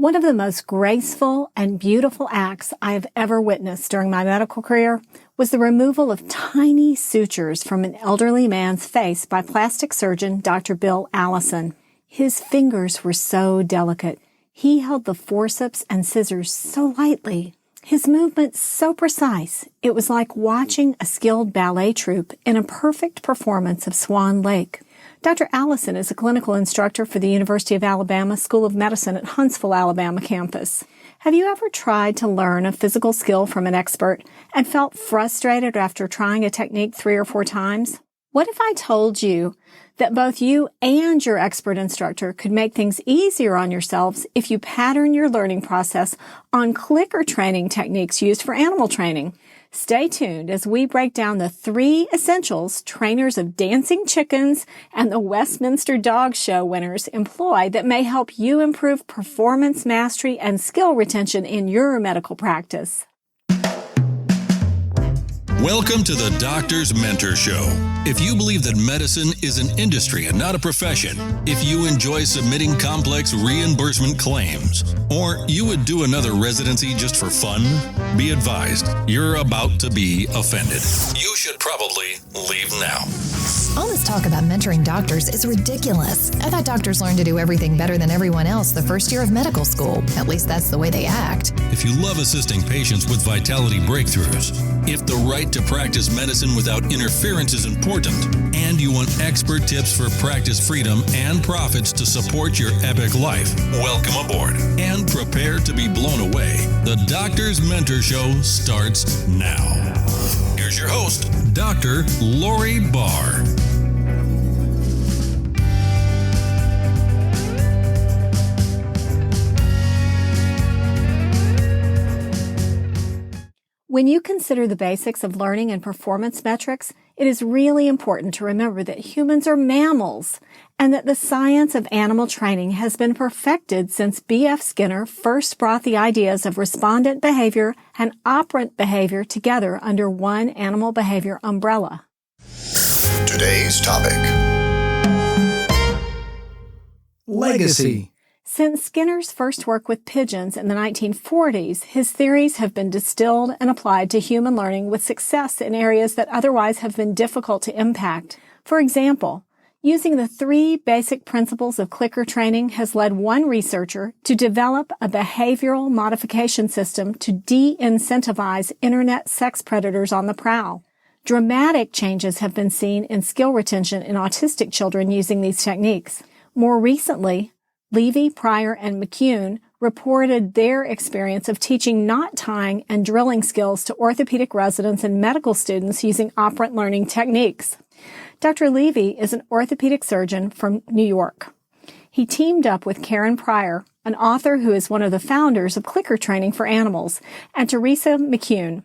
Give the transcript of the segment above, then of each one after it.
One of the most graceful and beautiful acts I have ever witnessed during my medical career was the removal of tiny sutures from an elderly man's face by plastic surgeon Dr. Bill Allison. His fingers were so delicate. He held the forceps and scissors so lightly. His movements so precise. It was like watching a skilled ballet troupe in a perfect performance of Swan Lake. Dr. Allison is a clinical instructor for the University of Alabama School of Medicine at Huntsville, Alabama campus. Have you ever tried to learn a physical skill from an expert and felt frustrated after trying a technique 3 or 4 times? What if I told you that both you and your expert instructor could make things easier on yourselves if you pattern your learning process on clicker training techniques used for animal training? Stay tuned as we break down the 3 essentials trainers of dancing chickens and the Westminster Dog Show winners employ that may help you improve performance mastery and skill retention in your medical practice. Welcome to the Doctor's Mentor Show. If you believe that medicine is an industry and not a profession, if you enjoy submitting complex reimbursement claims, or you would do another residency just for fun, be advised, you're about to be offended. You should probably leave now. All this talk about mentoring doctors is ridiculous. I thought doctors learned to do everything better than everyone else the first year of medical school. At least that's the way they act. If you love assisting patients with vitality breakthroughs, if the right to practice medicine without interference is important, and you want expert tips for practice freedom and profits to support your epic life, welcome aboard and prepare to be blown away. The Doctor's Mentor Show starts now. Here's your host, Dr. Lori Barr. When you consider the basics of learning and performance metrics, it is really important to remember that humans are mammals and that the science of animal training has been perfected since B.F. Skinner first brought the ideas of respondent behavior and operant behavior together under one animal behavior umbrella. Today's topic: legacy. Since Skinner's first work with pigeons in the 1940s, his theories have been distilled and applied to human learning with success in areas that otherwise have been difficult to impact. For example, using the 3 basic principles of clicker training has led one researcher to develop a behavioral modification system to de-incentivize internet sex predators on the prowl. Dramatic changes have been seen in skill retention in autistic children using these techniques. More recently, Levy, Pryor, and McCune reported their experience of teaching knot tying and drilling skills to orthopedic residents and medical students using operant learning techniques. Dr. Levy is an orthopedic surgeon from New York. He teamed up with Karen Pryor, an author who is one of the founders of clicker training for animals, and Teresa McCune,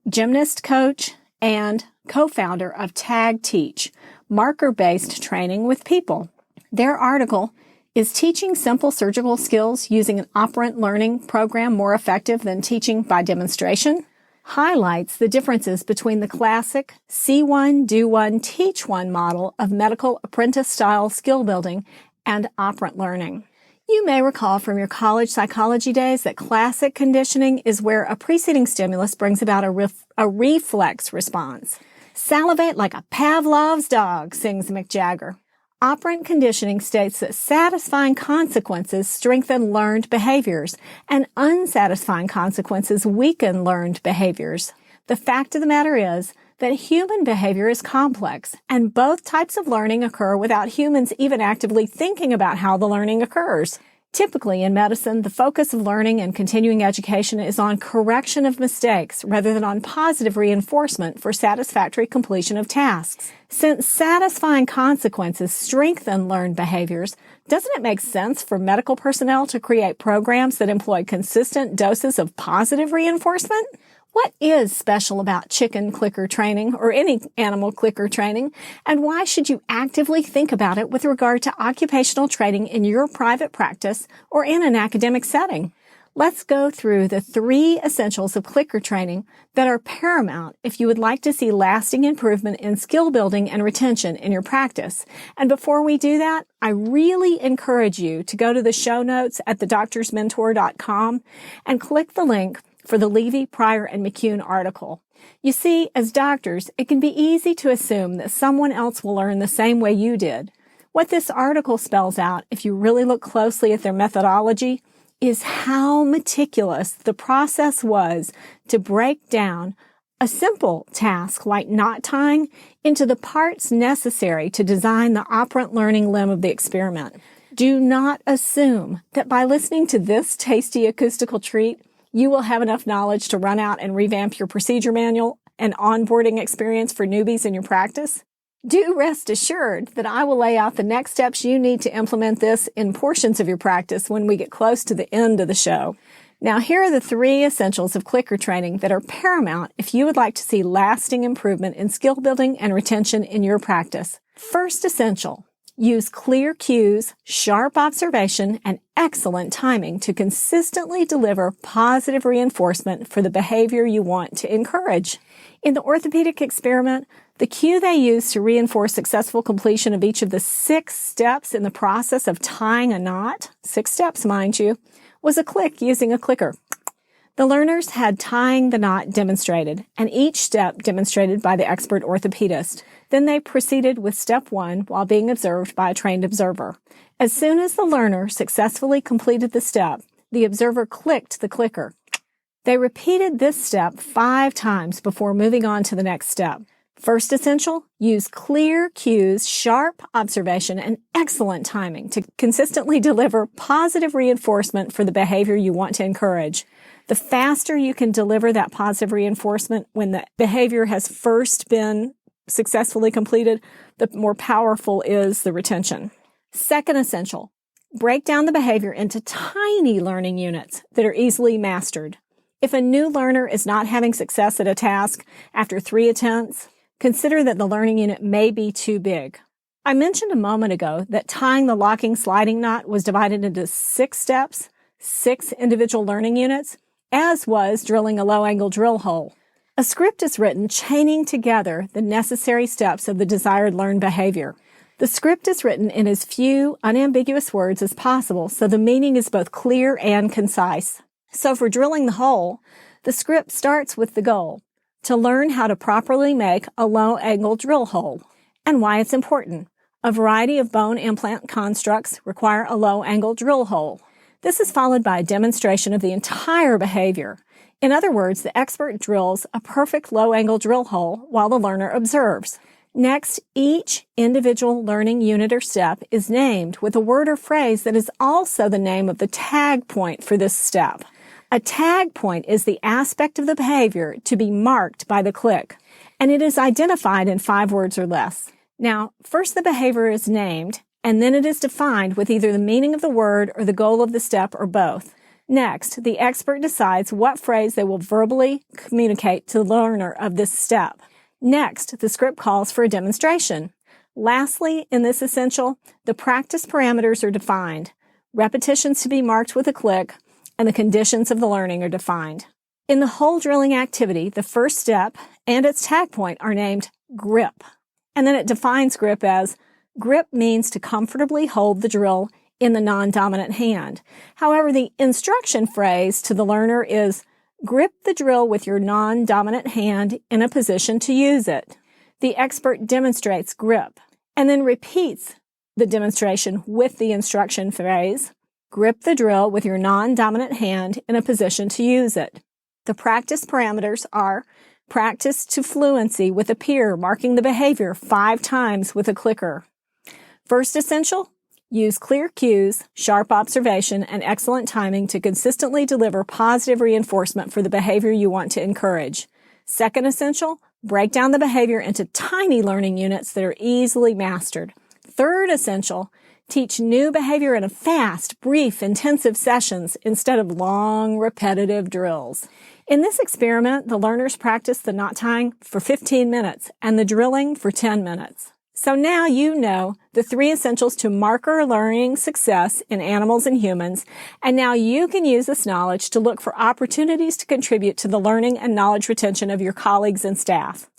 gymnast coach and co-founder of Tag Teach, marker-based training with people. Their article, "Is teaching simple surgical skills using an operant learning program more effective than teaching by demonstration?" highlights the differences between the classic see one, do one, teach one model of medical apprentice-style skill building and operant learning. You may recall from your college psychology days that classic conditioning is where a preceding stimulus brings about a reflex response. "Salivate like a Pavlov's dog," sings Mick Jagger. Operant conditioning states that satisfying consequences strengthen learned behaviors and unsatisfying consequences weaken learned behaviors. The fact of the matter is that human behavior is complex, and both types of learning occur without humans even actively thinking about how the learning occurs. Typically, in medicine, the focus of learning and continuing education is on correction of mistakes rather than on positive reinforcement for satisfactory completion of tasks. Since satisfying consequences strengthen learned behaviors, doesn't it make sense for medical personnel to create programs that employ consistent doses of positive reinforcement? What is special about chicken clicker training or any animal clicker training, and why should you actively think about it with regard to occupational training in your private practice or in an academic setting? Let's go through the 3 essentials of clicker training that are paramount if you would like to see lasting improvement in skill building and retention in your practice. And before we do that, I really encourage you to go to the show notes at thedoctorsmentor.com and click the link for the Levy, Pryor, and McCune article. You see, as doctors, it can be easy to assume that someone else will learn the same way you did. What this article spells out, if you really look closely at their methodology, is how meticulous the process was to break down a simple task like knot tying into the parts necessary to design the operant learning limb of the experiment. Do not assume that by listening to this tasty acoustical treat, you will have enough knowledge to run out and revamp your procedure manual and onboarding experience for newbies in your practice. Do rest assured that I will lay out the next steps you need to implement this in portions of your practice when we get close to the end of the show. Now, here are the 3 essentials of clicker training that are paramount if you would like to see lasting improvement in skill building and retention in your practice. First essential. Use clear cues, sharp observation, and excellent timing to consistently deliver positive reinforcement for the behavior you want to encourage. In the orthopedic experiment, the cue they used to reinforce successful completion of each of the 6 steps in the process of tying a knot, 6 steps, mind you, was a click using a clicker. The learners had tying the knot demonstrated, and each step demonstrated by the expert orthopedist. Then they proceeded with step 1 while being observed by a trained observer. As soon as the learner successfully completed the step, the observer clicked the clicker. They repeated this step 5 times before moving on to the next step. First essential, use clear cues, sharp observation, and excellent timing to consistently deliver positive reinforcement for the behavior you want to encourage. The faster you can deliver that positive reinforcement when the behavior has first been successfully completed, the more powerful is the retention. Second essential, break down the behavior into tiny learning units that are easily mastered. If a new learner is not having success at a task after 3 attempts, consider that the learning unit may be too big. I mentioned a moment ago that tying the locking sliding knot was divided into 6 steps, 6 individual learning units, as was drilling a low-angle drill hole. A script is written chaining together the necessary steps of the desired learned behavior. The script is written in as few unambiguous words as possible, so the meaning is both clear and concise. So for drilling the hole, the script starts with the goal, to learn how to properly make a low-angle drill hole, and why it's important. A variety of bone implant constructs require a low-angle drill hole. This is followed by a demonstration of the entire behavior. In other words, the expert drills a perfect low-angle drill hole while the learner observes. Next, each individual learning unit or step is named with a word or phrase that is also the name of the tag point for this step. A tag point is the aspect of the behavior to be marked by the click, and it is identified in 5 words or less. Now, first the behavior is named, and then it is defined with either the meaning of the word or the goal of the step or both. Next, the expert decides what phrase they will verbally communicate to the learner of this step. Next, the script calls for a demonstration. Lastly, in this essential, the practice parameters are defined, repetitions to be marked with a click, and the conditions of the learning are defined. In the hole drilling activity, the first step and its tag point are named grip. And then it defines grip as grip means to comfortably hold the drill in the non-dominant hand. However, the instruction phrase to the learner is grip the drill with your non-dominant hand in a position to use it. The expert demonstrates grip and then repeats the demonstration with the instruction phrase, grip the drill with your non-dominant hand in a position to use it. The practice parameters are practice to fluency with a peer marking the behavior 5 times with a clicker. First essential, use clear cues, sharp observation, and excellent timing to consistently deliver positive reinforcement for the behavior you want to encourage. Second essential, break down the behavior into tiny learning units that are easily mastered. Third essential, teach new behavior in fast, brief, intensive sessions instead of long, repetitive drills. In this experiment, the learners practiced the knot tying for 15 minutes and the drilling for 10 minutes. So now you know the 3 essentials to marker learning success in animals and humans, and now you can use this knowledge to look for opportunities to contribute to the learning and knowledge retention of your colleagues and staff.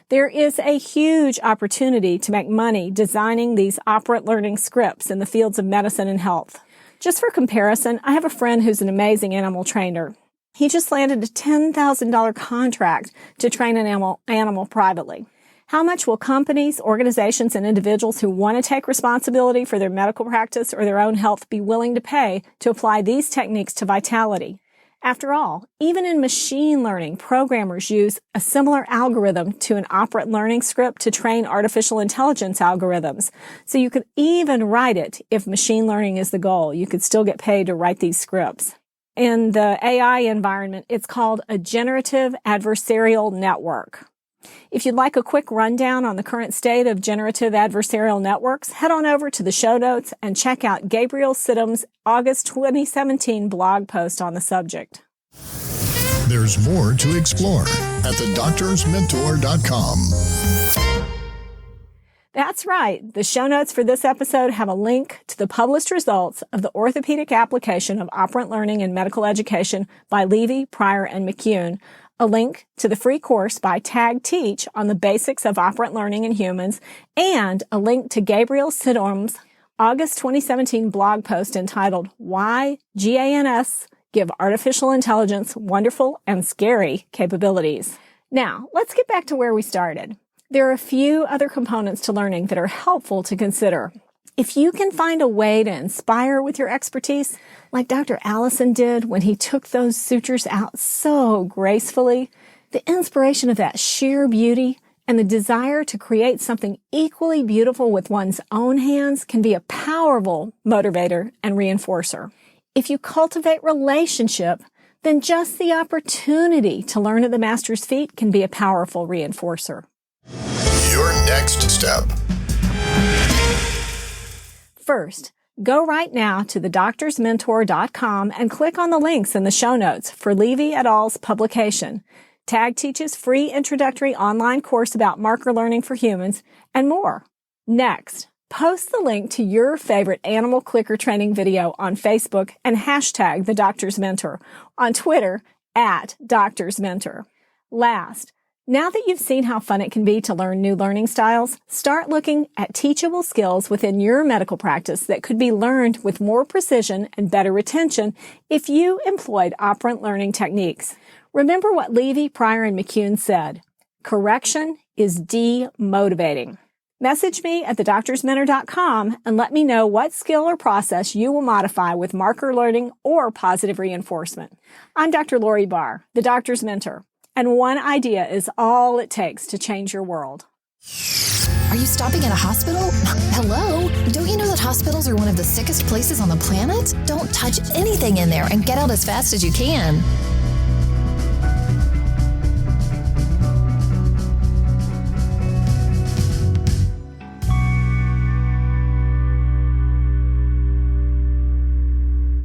There is a huge opportunity to make money designing these operant learning scripts in the fields of medicine and health. Just for comparison, I have a friend who's an amazing animal trainer. He just landed a $10,000 contract to train an animal privately. How much will companies, organizations, and individuals who want to take responsibility for their medical practice or their own health be willing to pay to apply these techniques to vitality? After all, even in machine learning, programmers use a similar algorithm to an operant learning script to train artificial intelligence algorithms. So you could even write it if machine learning is the goal. You could still get paid to write these scripts. In the AI environment, it's called a generative adversarial network. If you'd like a quick rundown on the current state of generative adversarial networks, head on over to the show notes and check out Gabriel Sidham's August 2017 blog post on the subject. There's more to explore at thedoctorsmentor.com. That's right. The show notes for this episode have a link to the published results of the orthopedic application of operant learning in medical education by Levy, Pryor, and McCune, a link to the free course by Tag Teach on the basics of operant learning in humans, and a link to Gabriel Sidham's August 2017 blog post entitled Why GANs Give Artificial Intelligence Wonderful and Scary Capabilities. Now, let's get back to where we started. There are a few other components to learning that are helpful to consider. If you can find a way to inspire with your expertise, like Dr. Allison did when he took those sutures out so gracefully, the inspiration of that sheer beauty and the desire to create something equally beautiful with one's own hands can be a powerful motivator and reinforcer. If you cultivate relationship, then just the opportunity to learn at the master's feet can be a powerful reinforcer. Your next step. First, go right now to thedoctorsmentor.com and click on the links in the show notes for Levy et al.'s publication, Tag Teach's free introductory online course about marker learning for humans, and more. Next, post the link to your favorite animal clicker training video on Facebook and hashtag The Doctor's Mentor, on Twitter @DoctorsMentor. Last, now that you've seen how fun it can be to learn new learning styles, start looking at teachable skills within your medical practice that could be learned with more precision and better retention if you employed operant learning techniques. Remember what Levy, Pryor, and McCune said: correction is demotivating. Message me at thedoctorsmentor.com and let me know what skill or process you will modify with marker learning or positive reinforcement. I'm Dr. Lori Barr, the Doctor's Mentor, and one idea is all it takes to change your world. Are you stopping at a hospital? Hello? Don't you know that hospitals are one of the sickest places on the planet? Don't touch anything in there and get out as fast as you can.